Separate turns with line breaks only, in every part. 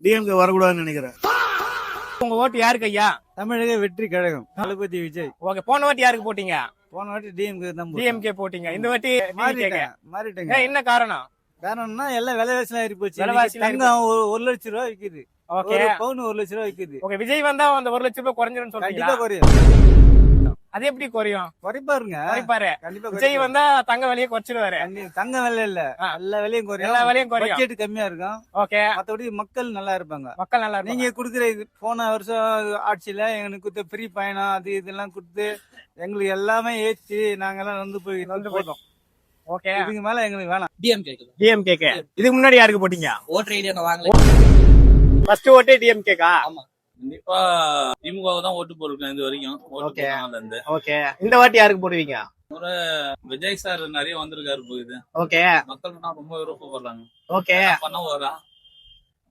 DMK வரக்கூடாதுன்னு நினைக்கிறேன்.
உங்க ஓட்டு யாருக்கு ஐயா?
தமிழக வெற்றி கழகம் தளபதி விஜய்.
ஓகே, போன வாட்டி யாருக்கு போட்டீங்க?
போன வாட்டி டிஎம்கே தான்.
டிஎம்கே போட்டீங்க. இந்த வாட்டி
மாறிட்டேங்க.
என்ன காரணம்?
காரணம்னா எல்லாம் விலைவாசி ஏறி போச்சு.
விலைவாசி
தங்கம் 1,00,000 ரூபாய் விக்குது.
ஓகே,
பவுன் 1,00,000 ரூபாய் விக்குது.
ஓகே, விஜய் வந்தா அந்த 1,00,000 ரூபாய் குறைஞ்சிரும்
கண்டிப்பா
சொல்றீங்களா?
குறையும்.
அது எப்படி குறையும்?
குறைப்பாருங்க.
குறைப்பாரு.
கண்டிப்பா
விஜய் வந்தா தங்க விலையை குறைச்சிடுவாரு.
தங்க விலை இல்ல, எல்லா விலையும் குறையும்.
எல்லா விலையும் குறையும்.
பட்ஜெட் கம்மியா இருக்கும்.
ஓகே,
மத்தபடி மக்கள் நல்லா இருப்பாங்க.
மக்கள் நல்லா இருப்பாங்க.
நீங்க குடுக்குற போன வருஷம் ஆட்சியில எங்களுக்கு கொடுத்த ஃப்ரீ பயணம் அது இதெல்லாம் கொடுத்து எங்களுக்கு எல்லாமே ஏற்றி நாங்கெல்லாம் வந்து போதும்.
ஓகே,
இதுக்கு மேல எங்களுக்கு வேணாம்.
டிஎம்கே. இதுக்கு முன்னாடி யாருக்கு போட்டீங்க?
ஓட்டர் ஐடியா நான் வாங்கல.
ஃபர்ஸ்ட் ஓட்டே டிஎம்கேக்கா?
ஆமா, கண்டிப்பா திமுக தான் ஓட்டு போட்டிருக்கேன் இது வரைக்கும்.
Okay, okay. இந்த வாட்டி யாருக்கு போடுவீங்க?
ஒரு விஜய் சார் நிறைய வந்திருக்காரு போகுது.
ஓகே,
மக்கள் ரொம்ப விருப்பப்படுறாங்க.
ஓகே,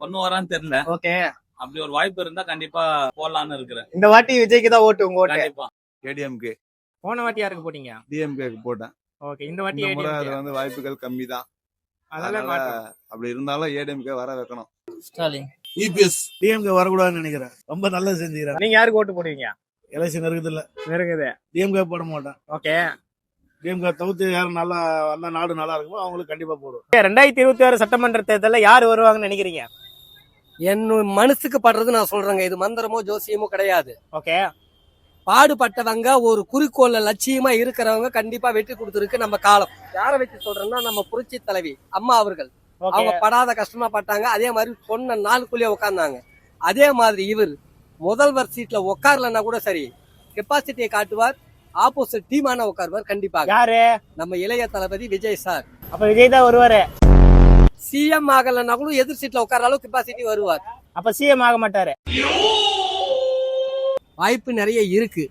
பண்ணுவாரான்னு தெரியல.
ஓகே.
அப்படி ஒரு வாய்ப்பு இருந்தா கண்டிப்பா போடலான்னு இருக்கிறேன்.
இந்த வாட்டி விஜய்க்கு தான் ஓட்டு உங்க ஓட்டு?
கண்டிப்பா.
ஏடிஎம்கே.
போன வாட்டி யாருக்கு போட்டீங்க?
டிஎம்கேக்கு போட்டேன்.
ஓகே, இந்த வாட்டி
இந்த முறை அது
ADMK.
வந்து வாய்ப்புகள் கம்மி தான்.
அதனால மாற்றம்.
அப்படி இருந்தாலும் ஏடிஎம்கே வர வைக்கணும்.
ஸ்டாலின்.
இபிஎஸ். டிஎம்கே வரக்கூடாதுன்னு நினைக்கிறேன். ரொம்ப நல்லது செஞ்சுக்கிறேன்.
நீங்க யாருக்கு ஓட்டு போடுவீங்க?
எலெக்ஷன் இருக்குது இல்ல,
இருக்குது.
டிஎம்கே போட மாட்டேன்.
ஓகே,
டிஎம்கே தவிர்த்து யாரும் நல்லா வந்தா நாடு நல்லா இருக்குமோ அவங்களுக்கு கண்டிப்பா போடுவோம்.
2026 சட்டமன்ற தேர்தலில் யாரு வருவாங்கன்னு நினைக்கிறீங்க?
என் மனசுக்கு படுறது நான் சொல்றேங்க. இது மந்திரமோ ஜோசியமோ கிடையாது.
ஓகே,
பாடுபட்டவங்க ஒரு குறிக்கோள்ல லட்சியமா இருக்கிறவங்க கண்டிப்பா வெற்றி கொடுத்துருக்கு நம்ம காலம். யாரை வச்சு சொல்றேன்னா நம்ம புரட்சி தலைவி அம்மா அவர்கள். அவங்க படாத கஷ்டமா பட்டாங்க. அதே மாதிரி சொன்ன நாளுக்குள்ளேயே உட்கார்ந்தாங்க. அதே மாதிரி இவர் முதல்வர் சீட்ல உட்காரலன்னா கூட சரி, கெப்பாசிட்டியை காட்டுவார். ஆப்போசிட் டீமான உட்காருவார் கண்டிப்பாக.
யாரு?
நம்ம இளைய தளபதி விஜய் சார்.
அப்ப விஜய் தான் வருவாரு.
சிஎம் ஆகலன்னா கூட எதிர் சீட்ல உட்கார அளவுக்கு கெப்பாசிட்டி வருவார்.
அப்ப சிஎம் ஆக மாட்டாரு.
வாய்ப்பு நிறைய இருக்கு.